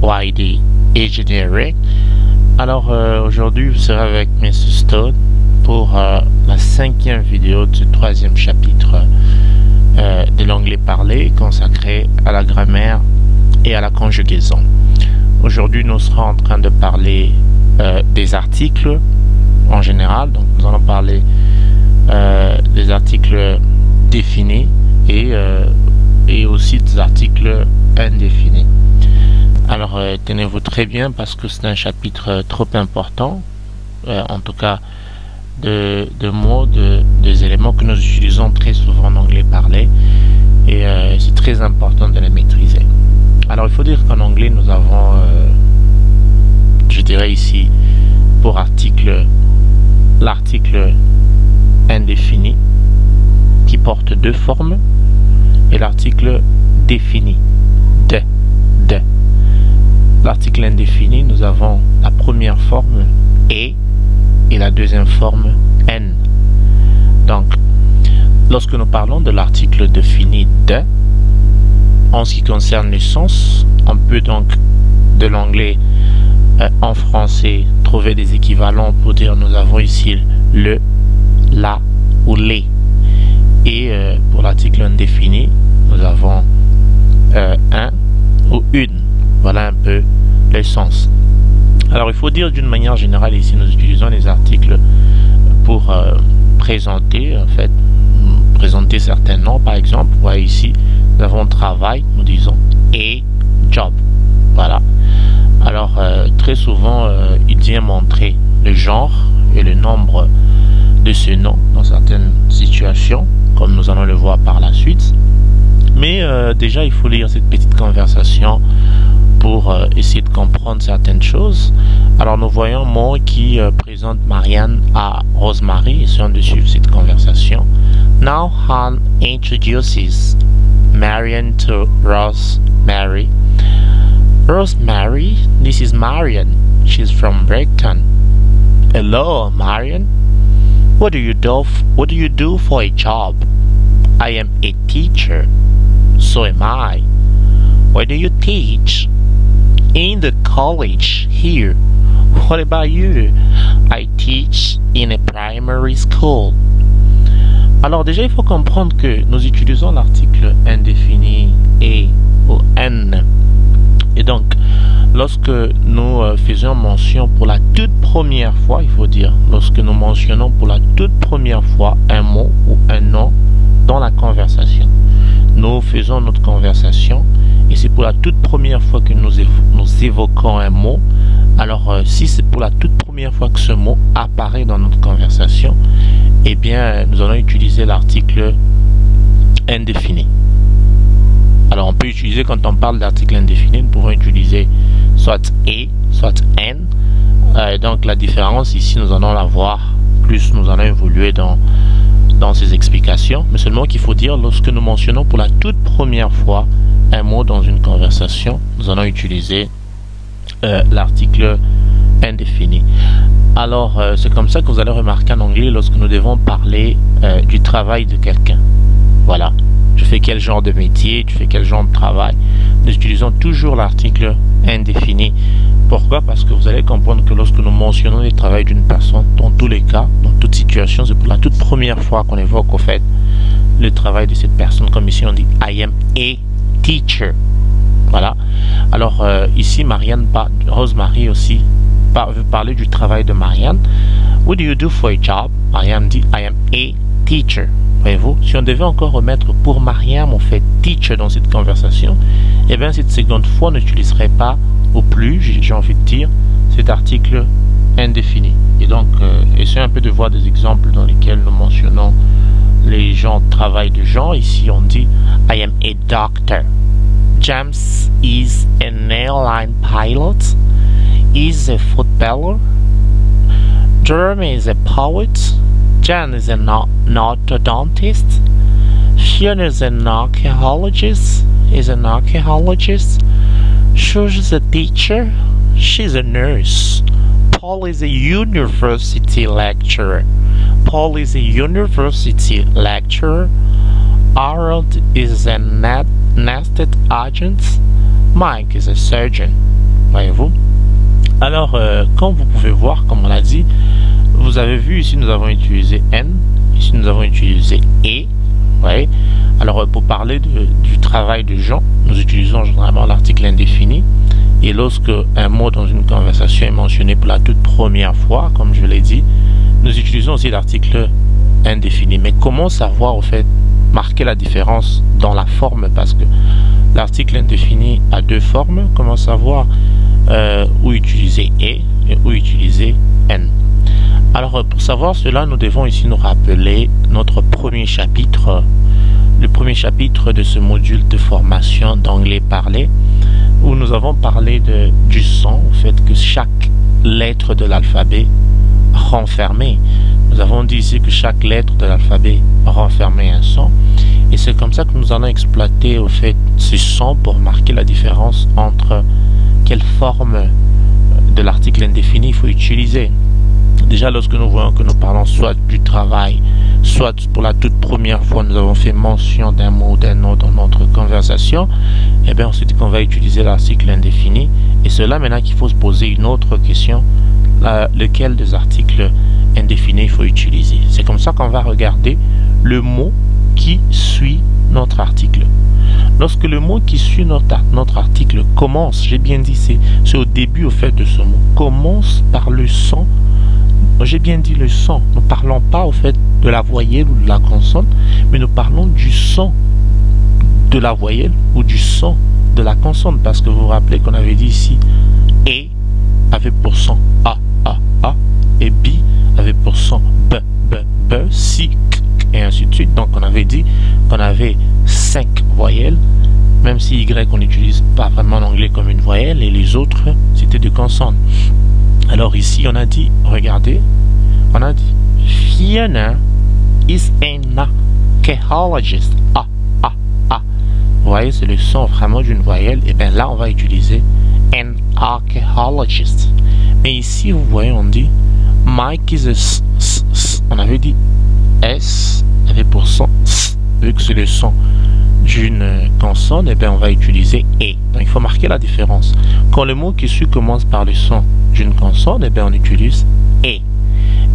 YD Engineering. Alors aujourd'hui vous serez avec Mr. Stone pour la 5e vidéo du 3e chapitre de l'anglais parlé consacré à la grammaire et à la conjugaison. Aujourd'hui nous serons en train de parler des articles en général, donc nous allons parler des articles définis et aussi des articles indéfinis. Alors tenez-vous très bien parce que c'est un chapitre trop important, en tout cas de mots, des éléments que nous utilisons très souvent en anglais parlé, et c'est très important de les maîtriser. Alors il faut dire qu'en anglais nous avons, je dirais ici pour article, l'article indéfini qui porte deux formes et l'article défini de. L'article indéfini, nous avons la première forme et la deuxième forme n. Donc lorsque nous parlons de l'article défini de, en ce qui concerne le sens, on peut donc de l'anglais en français trouver des équivalents pour dire nous avons ici le, la ou les. Et pour l'article indéfini, nous avons un ou une. Voilà un peu le sens. Alors il faut dire d'une manière générale ici nous utilisons les articles pour présenter certains noms. Par exemple, vous voyez ici nous avons travail, nous disons et job. Voilà. Alors très souvent il vient montrer le genre et le nombre de ce nom dans certaines situations, comme nous allons le voir par la suite. Mais déjà il faut lire cette petite conversation pour essayer de comprendre certaines choses. Alors nous voyons un mot qui présente Marianne à Rosemary, essayons de suivre cette conversation. Now Han introduces Marianne to Rosemary. Rosemary, this is Marianne. She's from Brighton. Hello, Marianne. What do you do for a job? I am a teacher. So am I. Where do you teach? In the college here. What about you? I teach in a primary school. Alors déjà il faut comprendre que nous utilisons l'article indéfini et ou n. Et donc lorsque nous faisons mention pour la toute première fois, il faut dire, lorsque nous mentionnons pour la toute première fois un mot ou un nom dans la conversation, nous faisons notre conversation et c'est pour la toute première fois que nous évoquons un mot. Alors si c'est pour la toute première fois que ce mot apparaît dans notre conversation, eh bien nous allons utiliser l'article indéfini. Alors on peut utiliser, quand on parle d'article indéfini, nous pouvons utiliser soit et, soit n. Donc la différence ici nous allons la voir plus nous allons évoluer dans ces explications, mais seulement qu'il faut dire lorsque nous mentionnons pour la toute première fois un mot dans une conversation, nous allons utiliser l'article indéfini. Alors c'est comme ça que vous allez remarquer en anglais lorsque nous devons parler du travail de quelqu'un. Voilà, je fais quel genre de métier, tu fais quel genre de travail. Nous utilisons toujours l'article indéfini. Pourquoi? Parce que vous allez comprendre que lorsque nous mentionnons le travail d'une personne, dans tous les cas, dans toute situation, c'est pour la toute première fois qu'on évoque au fait le travail de cette personne. Comme ici on dit I am a teacher. Voilà. Alors ici Rosemary aussi veut parler du travail de Marianne. What do you do for a job? Marianne dit I am a teacher. Voyez-vous, si on devait encore remettre pour Marianne on fait teacher dans cette conversation, et bien cette seconde fois n'utiliserait pas au plus, j'ai envie de dire, cet article indéfini. Et donc essayez un peu de voir des exemples dans lesquels nous mentionnons les gens, travail de gens. Ici on dit I am a doctor. James is an airline pilot. Is a footballer. Jeremy is a poet. Jan is an orthodontist. Fiona is an archaeologist. Shush is a teacher. She's a nurse. Paul is a university lecturer. Harold is a nested agent. Mike is a surgeon. voyez-vous. Alors, comme vous pouvez voir, comme on l'a dit, vous avez vu ici nous avons utilisé N, ici nous avons utilisé E. Ouais. Alors, pour parler du travail de Jean, nous utilisons généralement l'article indéfini. Et lorsque un mot dans une conversation est mentionné pour la toute première fois, comme je l'ai dit, nous utilisons aussi l'article indéfini. Mais comment savoir, au fait, marquer la différence dans la forme? Parce que l'article indéfini a deux formes. Comment savoir où utiliser et où utiliser N? Alors, pour savoir cela, nous devons ici nous rappeler notre premier chapitre, le premier chapitre de ce module de formation d'anglais parlé, où nous avons parlé du son, au fait que chaque lettre de l'alphabet renfermait. Nous avons dit ici que chaque lettre de l'alphabet renfermait un son. Et c'est comme ça que nous allons exploiter, au fait, ce son pour marquer la différence entre quelle forme de l'article indéfini il faut utiliser. Déjà, lorsque nous voyons que nous parlons soit du travail, soit pour la toute première fois nous avons fait mention d'un mot ou d'un autre dans notre conversation, et bien on se dit qu'on va utiliser l'article indéfini. Et c'est là maintenant qu'il faut se poser une autre question, lequel des articles indéfinis il faut utiliser. C'est comme ça qu'on va regarder le mot qui suit notre article. Lorsque le mot qui suit notre article commence, j'ai bien dit, c'est au début au fait de ce mot, commence par le son. J'ai bien dit le son. Nous ne parlons pas au fait de la voyelle ou de la consonne, mais nous parlons du son de la voyelle ou du son de la consonne. Parce que vous vous rappelez qu'on avait dit ici E avait pour son A, A, A, et B avait pour son B, B, B, C, K, et ainsi de suite. Donc on avait dit qu'on avait 5 voyelles, même si Y on n'utilise pas vraiment l'anglais comme une voyelle, et les autres c'était des consonnes. Alors ici on a dit, regardez, on a dit Fiona is an archaeologist. A, A, A. Vous voyez, c'est le son vraiment d'une voyelle. Et bien là on va utiliser an archaeologist. Mais ici vous voyez on dit Mike is a s, s, s. On avait dit S avait pour son S. Vu que c'est le son d'une consonne, et bien on va utiliser E. Donc il faut marquer la différence. Quand le mot qui suit commence par le son d'une consonne, et bien on utilise E.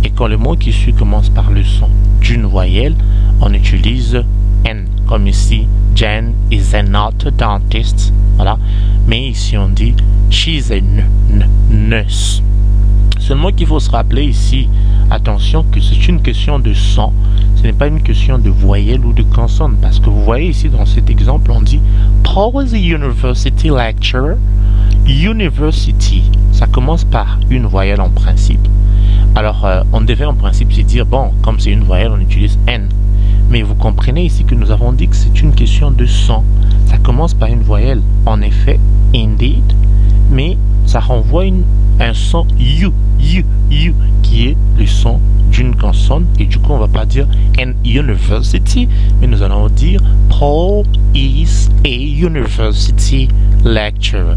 Et quand le mot qui suit commence par le son d'une voyelle, on utilise N. Comme ici, Jen is an orthodontist. Voilà. Mais ici on dit she's a nurse. Seulement qu'il faut se rappeler ici, attention, que c'est une question de son. Ce n'est pas une question de voyelle ou de consonne. Parce que vous voyez ici dans cet exemple, on dit Paul is a university lecturer. University, ça commence par une voyelle en principe. Alors, on devait en principe se dire, bon, comme c'est une voyelle, on utilise N. Mais vous comprenez ici que nous avons dit que c'est une question de son. Ça commence par une voyelle, en effet, indeed, mais ça renvoie un son U, qui est le son d'une consonne. Et du coup, on ne va pas dire an university, mais nous allons dire Paul is a university lecturer.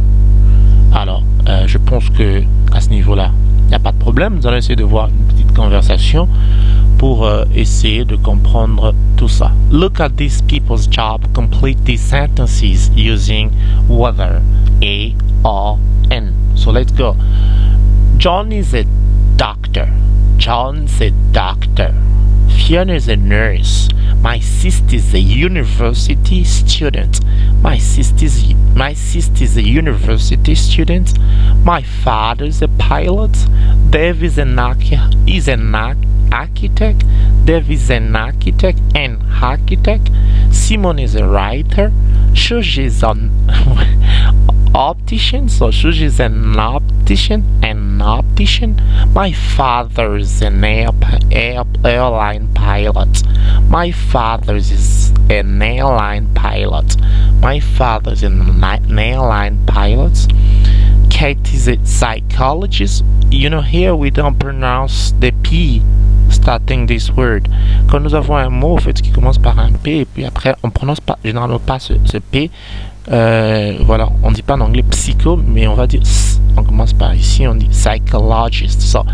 Alors, je pense que à ce niveau-là, il n'y a pas de problème. Nous allons essayer de voir une petite conversation pour essayer de comprendre tout ça. Look at these people's job. Complete these sentences using whether, A, or N. So let's go. John is a doctor. John's a doctor. Fiona is a nurse. My sister is a university student. My sister is a university student. My father is a pilot. Dave is an architect. Dave is an architect and architect. Simon is a writer. Shuji is an optician. So Shuji is an optician and optician. My father is an airline pilot. My father is an airline pilot. My father is an airline pilot. Kate is a psychologist. You know, here we don't pronounce the P starting this word. Quand nous avons un mot en fait qui commence par un P et puis après on prononce pas généralement pas ce P. Voilà, on dit pas en anglais psycho, mais on va dire on commence par ici, on dit psychologist. So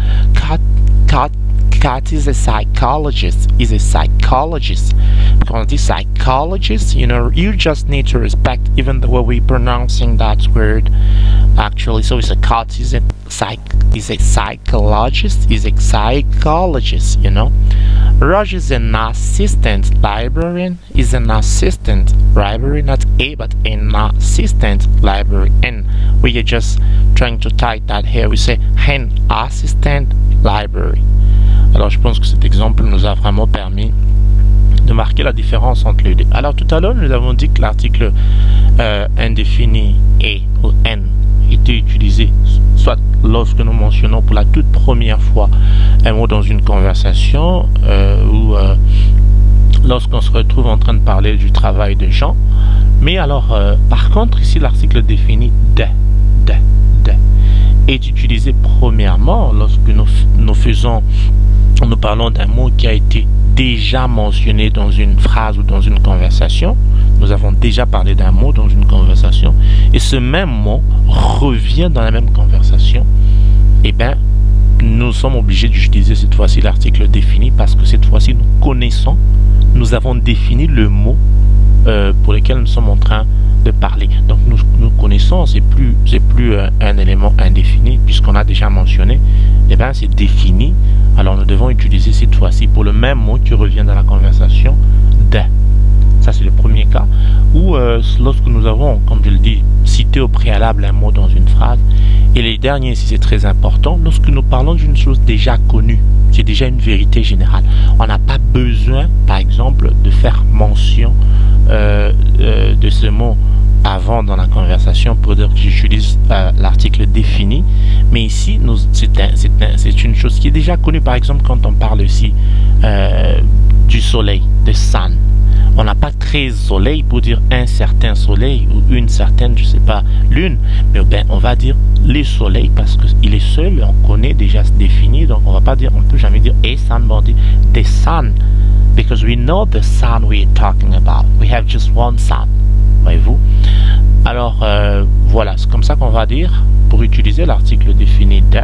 Kat is a psychologist. Is a psychologist. Quand on dit psychologist, you know, you just need to respect even the way we're pronouncing that word actually. So he's a coach, he's a psychologist, you know. Roger is an assistant librarian, is an assistant librarian, not a, but an assistant librarian. And we are just trying to type that here. We say an assistant library. Alors, je pense que cet exemple nous a vraiment permis de marquer la différence entre les deux. Alors, tout à l'heure, nous avons dit que l'article indéfini et ou N était utilisé soit lorsque nous mentionnons pour la toute première fois un mot dans une conversation ou lorsqu'on se retrouve en train de parler du travail de gens. Mais alors, par contre, ici, l'article défini de est utilisé premièrement lorsque nous parlons d'un mot qui a été déjà mentionné dans une phrase ou dans une conversation. Nous avons déjà parlé d'un mot dans une conversation et ce même mot revient dans la même conversation. Eh bien, nous sommes obligés d'utiliser cette fois-ci l'article défini parce que cette fois-ci nous connaissons, nous avons défini le mot pour lequel nous sommes en train de parler. Donc nous connaissons, c'est plus un élément indéfini puisqu'on a déjà mentionné. Eh bien, c'est défini. Alors nous devons utiliser cette fois-ci pour le même mot qui revient dans la conversation de. Ça c'est le premier cas. Ou lorsque nous avons, comme je le dis, cité au préalable un mot dans une phrase. Et les derniers ici c'est très important. Lorsque nous parlons d'une chose déjà connue, c'est déjà une vérité générale. On n'a pas besoin, par exemple, de faire mention de ce mot avant dans la conversation pour dire que j'utilise l'article défini. Mais ici, c'est une chose qui est déjà connue. Par exemple, quand on parle ici du soleil, de sun. On n'a pas 13 soleils pour dire un certain soleil ou une certaine, je sais pas, lune. Mais ben, on va dire les soleils parce qu'il est seul, on connaît déjà défini. Donc on va pas dire, on peut jamais dire a sun, mais on dit the sun. Because we know the sun we're talking about. We have just one sun. Voyez-vous? Alors voilà, c'est comme ça qu'on va dire pour utiliser l'article défini de.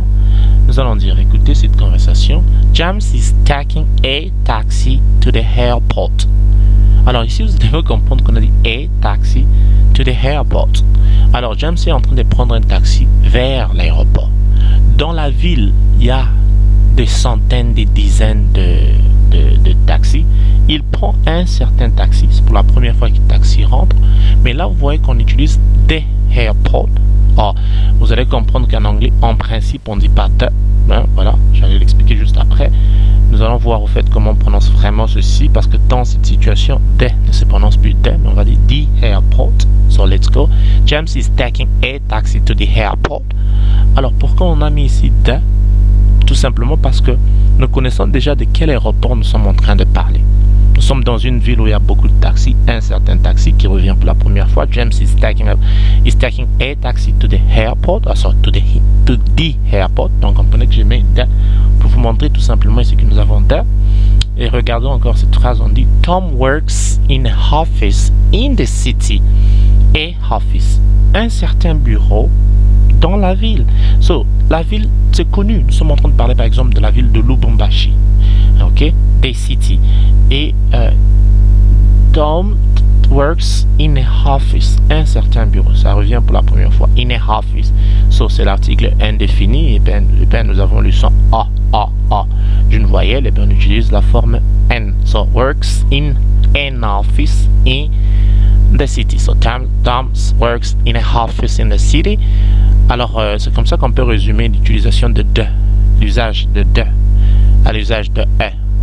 Nous allons dire, écoutez cette conversation. James is taking a taxi to the airport. Alors ici, vous devez comprendre qu'on a dit a taxi to the airport. Alors James est en train de prendre un taxi vers l'aéroport. Dans la ville, il y a des centaines, des dizaines de taxis. Il prend un certain taxi. C'est pour la première fois que le taxi rentre. Mais là, vous voyez qu'on utilise the airport. Oh, vous allez comprendre qu'en anglais, en principe, on ne dit pas the. Ben, voilà, j'allais l'expliquer juste après. Nous allons voir au fait comment on prononce vraiment ceci. Parce que dans cette situation, the ne se prononce plus the, mais on va dire the airport. So let's go. James is taking a taxi to the airport. Alors pourquoi on a mis ici the? Tout simplement parce que nous connaissons déjà de quel aéroport nous sommes en train de parler. Nous sommes dans une ville où il y a beaucoup de taxis, un certain taxi qui revient pour la première fois. James is taking a taxi to the airport, to the airport. Donc comprenez que j'ai mis the pour vous montrer tout simplement ici que nous avons the. Et regardons encore cette phrase, on dit Tom works in a office in the city. A office, un certain bureau dans la ville. So, la ville, c'est connu. Nous sommes en train de parler par exemple de la ville de Lubumbashi. Ok, the city. Et Tom works in a office, un certain bureau. Ça revient pour la première fois. In a office. So, c'est l'article indéfini. Et bien, nous avons le son A d'une voyelle. Et bien, on utilise la forme N. So, works in an office in the city. So, Tom works in a office in the city. Alors, c'est comme ça qu'on peut résumer l'utilisation de l'usage de à l'usage de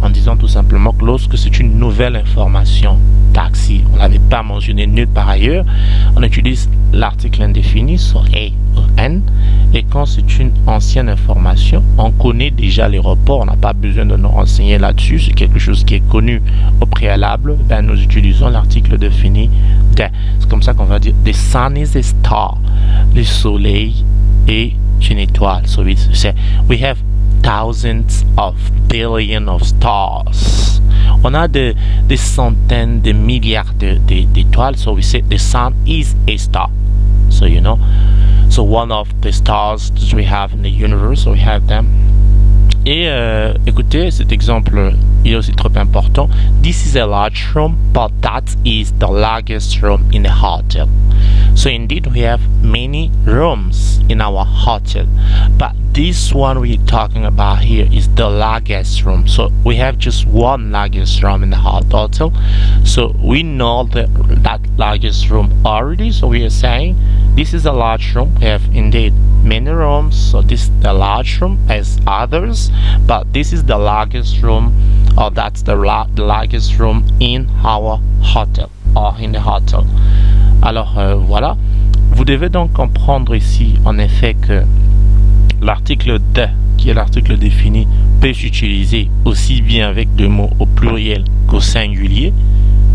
en disant tout simplement que lorsque c'est une nouvelle information taxi, on ne l'avait pas mentionné nulle part ailleurs, on utilise l'article indéfini sur a ou n, et quand c'est une ancienne information, on connaît déjà l'aéroport, on n'a pas besoin de nous renseigner là-dessus, c'est quelque chose qui est connu au préalable, ben nous utilisons l'article défini de. C'est comme ça qu'on va dire the sun is a star, le soleil est une étoile. So we have thousands of billions of stars. On a des centaines, des milliards d'étoiles. So we say the sun is a star. So you know, so one of the stars that we have in the universe, so we have them. Et écoutez, cet exemple il est aussi trop important. This is a large room, but that is the largest room in the hotel. So indeed we have many rooms in our hotel, but this one we're talking about here is the largest room. So we have just one largest room in the hotel. So we know that largest room already. So we are saying this is a large room. We have indeed many rooms. So this the large room as others, but this is the largest room, or that's the largest room in our hotel or in the hotel. Alors voilà, vous devez donc comprendre ici en effet que l'article de, qui est l'article défini, peut s'utiliser aussi bien avec deux mots au pluriel qu'au singulier.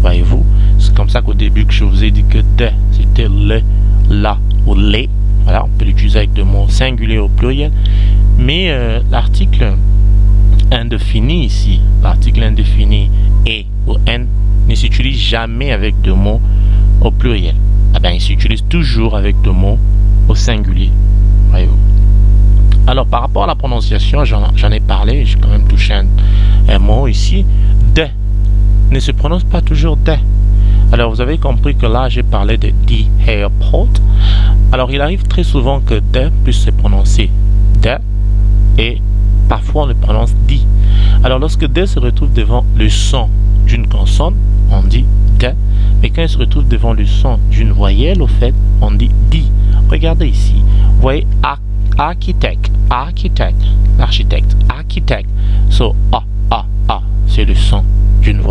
Voyez-vous, c'est comme ça qu'au début que je vous ai dit que de, c'était le, la ou les. Voilà, on peut l'utiliser avec deux mots singuliers au pluriel. Mais l'article indéfini ici, l'article indéfini et ou n ne s'utilise jamais avec deux mots au pluriel. Eh bien, il s'utilise toujours avec deux mots au singulier. Voyez-vous. Alors, par rapport à la prononciation, j'en ai parlé, j'ai quand même touché un mot ici. De ne se prononce pas toujours de. Alors, vous avez compris que là, j'ai parlé de the airport. Alors, il arrive très souvent que de puisse se prononcer de et parfois on le prononce di. Alors, lorsque de se retrouve devant le son d'une consonne, on dit de. Mais quand il se retrouve devant le son d'une voyelle, au fait, on dit di. Regardez ici. Vous voyez architecte, architecte, l'architecte, architecte. So, c'est le son d'une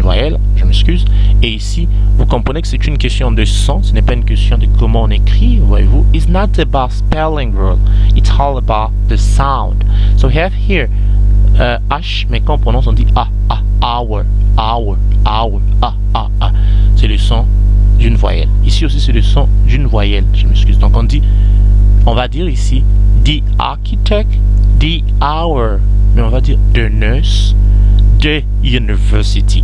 voyelle, je m'excuse. Et ici, vous comprenez que c'est une question de son, ce n'est pas une question de comment on écrit, voyez-vous. It's not about spelling rule, it's all about the sound. So we have here H, mais quand on prononce, on dit hour. C'est le son d'une voyelle. Ici aussi, c'est le son d'une voyelle, je m'excuse. Donc on va dire ici the architect, the hour, mais on va dire the nurse, the university,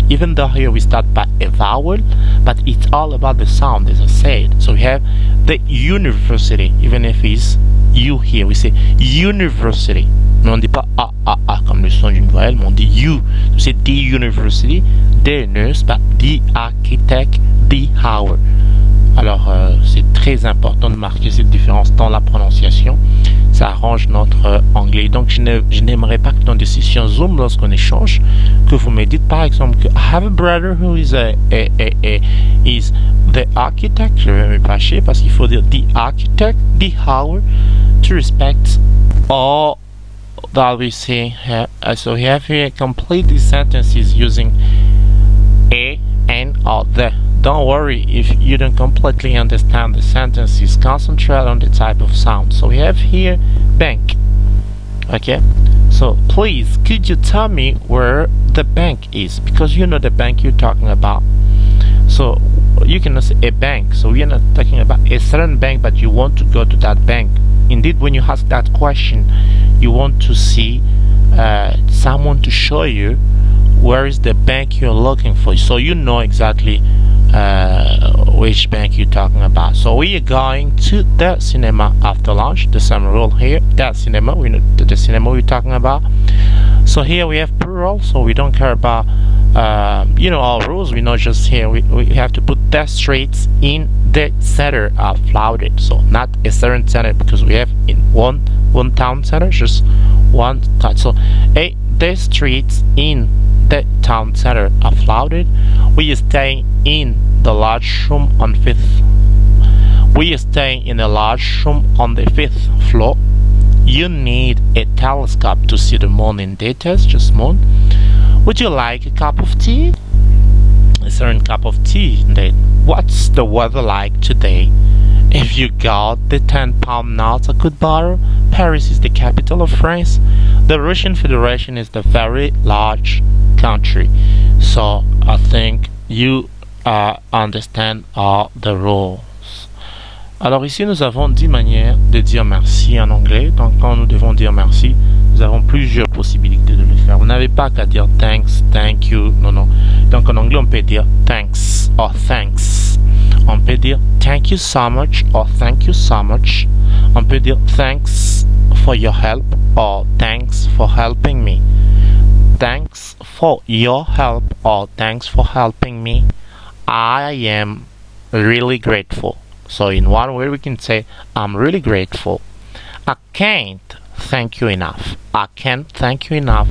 even though here we start by a vowel, but it's all about the sound, as I said. So we have the university, even if it's you here, we say university, mais on ne dit pas comme le son d'une voyelle, mais on dit you. So c'est the university, the nurse, but the architect, the hour. Alors, c'est très important de marquer cette différence dans la prononciation. Ça arrange notre anglais. Donc, je n'aimerais pas que dans des sessions Zoom, lorsqu'on échange, que vous me dites par exemple que I have a brother who is is the architect. Je vais me fâcher parce qu'il faut dire the architect, the hour, to respect all that we say. So we have here complete these sentences using a, and, or the. Don't worry if you don't completely understand the sentences. Concentrate on the type of sound. So we have here bank. Okay, so please could you tell me where the bank is, because you know the bank you're talking about. So you cannot say a bank. So we are not talking about a certain bank, but you want to go to that bank. Indeed, when you ask that question, you want to see someone to show you where is the bank you're looking for, so you know exactly which bank you're talking about. So we are going to the cinema after lunch. The same rule here. That cinema, we know the cinema we're talking about. So here we have plural, so we don't care about our rules. We know just here we have to put the streets in the center of Florida. So not a certain center, because we have in one town center, just one town. So the streets in the town center of Florida. We are staying in the large room on 5th. We are staying in a large room on the 5th floor. You need a telescope to see the moon in details, just moon. Would you like a cup of tea? A certain cup of tea indeed. What's the weather like today? If you got the 10-pound notes I could borrow, Paris is the capital of France. The Russian Federation is the very large country. So I think you understand all the rules. Alors ici nous avons 10 manières de dire merci en anglais. Donc quand nous devons dire merci, nous avons plusieurs possibilités de le faire. Vous n'avez pas qu'à dire thanks, thank you, non. Donc en anglais on peut dire thanks or thanks. On peut dire thank you so much or thank you so much. On peut dire thanks for your help or thanks for helping me. Thanks for your help or thanks for helping me. I am really grateful. So in one word we can say I'm really grateful. I can't thank you enough. I can't thank you enough.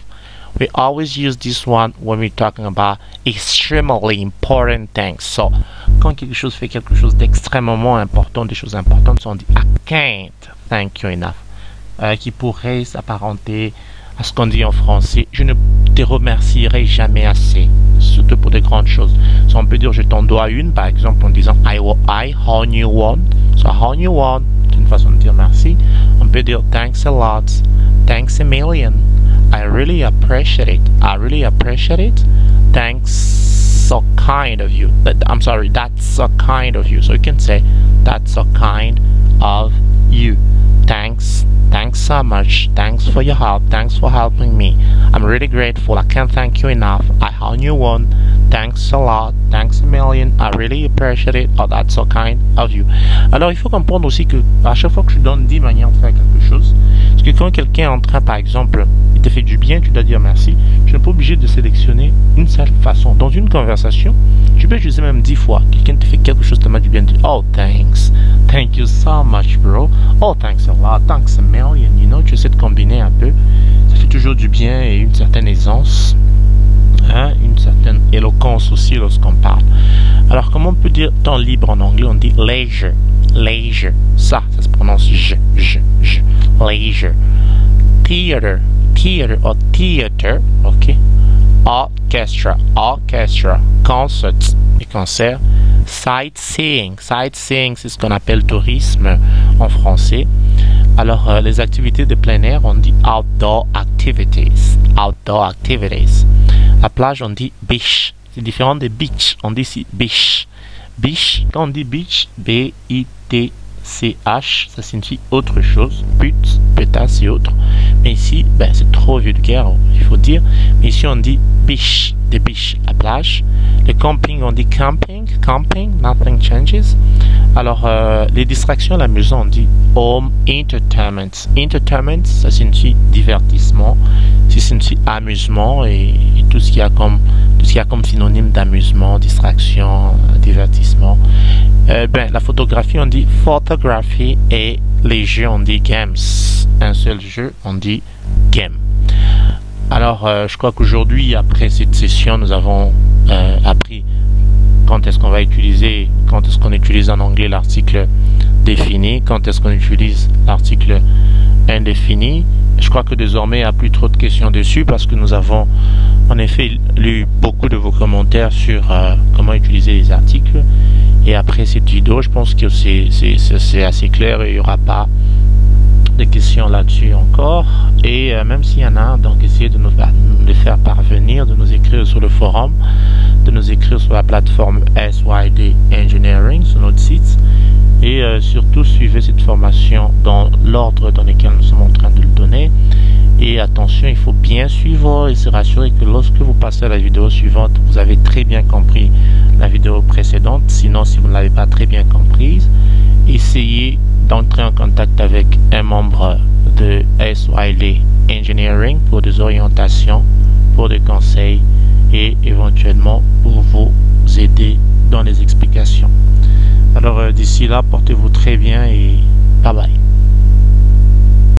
We always use this one when we're talking about extremely important things. So, quand quelque chose fait quelque chose d'extrêmement important, des choses importantes, on dit I can't thank you enough. Qui pourrait s'apparenter à ce qu'on dit en français. Je ne te remercierai jamais assez. Surtout pour des grandes choses. So, on peut dire je t'en dois une, par exemple, en disant I owe you one. So, I owe you one. C'est une façon de dire merci. On peut dire thanks a lot. Thanks a million. I really appreciate it. I really appreciate it. Thanks, so kind of you. I'm sorry, that's so kind of you. So you can say, that's so kind of you. Thanks so much. Thanks for your help. Thanks for helping me. I'm really grateful. I can't thank you enough. I owe you one. Thanks a lot. Thanks a million. I really appreciate it. Oh, that's so kind of you. Alors, il faut comprendre aussi que à chaque fois que je donne 10 manières de faire quelque chose, parce que quand quelqu'un est en train, par exemple, il te fait du bien, tu dois dire merci. Je ne suis pas obligé de sélectionner une seule façon. Dans une conversation, tu peux utiliser même 10 fois. Quelqu'un te fait quelque chose, te met du bien, tu dis oh, thanks. Thank you so much, bro. Oh, thanks a lot. Thanks a million. You know, tu essaies de combiner un peu. Ça fait toujours du bien et une certaine aisance. Hein, une certaine éloquence aussi lorsqu'on parle. Alors, comment on peut dire temps libre en anglais? On dit leisure. Leisure. Ça se prononce je. Leisure. Theater. Theater or theater. Ok. Orchestra. Orchestra. Concerts. Les concerts. Sightseeing. Sightseeing, c'est ce qu'on appelle tourisme en français. Alors, les activités de plein air, on dit outdoor activities. Outdoor activities. La plage, on dit beach. C'est différent de beach. On dit ici beach. Beach, quand on dit beach, B-I-T-C-H, ça signifie autre chose. But, pétasse et autre. Mais ici, c'est trop vulgaire, il faut dire. Mais ici, on dit beach. Des beach, la plage. Le camping, on dit camping. Camping, nothing changes. Alors, les distractions à la maison, on dit home entertainment. Entertainment, ça signifie divertissement. Ça signifie amusement et tout ce qu'il y a comme synonyme d'amusement, distraction, divertissement. La photographie, on dit photography et les jeux, on dit games. Un seul jeu, on dit game. Alors, je crois qu'aujourd'hui, après cette session, nous avons appris quand est-ce qu'on utilise en anglais l'article défini, quand est-ce qu'on utilise l'article indéfini. Je crois que désormais, il n'y a plus trop de questions dessus parce que nous avons en effet lu beaucoup de vos commentaires sur comment utiliser les articles. Et après cette vidéo, je pense que c'est assez clair et il n'y aura pas de questions là-dessus encore. Et même s'il y en a, donc essayez de nous faire parvenir, de nous écrire sur le forum, de nous écrire sur la plateforme SYD Engineering, sur notre site. Et surtout, suivez cette formation dans l'ordre dans lequel nous sommes en train de le donner. Et attention, il faut bien suivre et se rassurer que lorsque vous passez à la vidéo suivante, vous avez très bien compris la vidéo précédente. Sinon, si vous ne l'avez pas très bien comprise, essayez d'entrer en contact avec un membre de SYD Engineering pour des orientations, pour des conseils et éventuellement pour vous aider dans les explications. Alors d'ici là, portez-vous très bien et bye bye.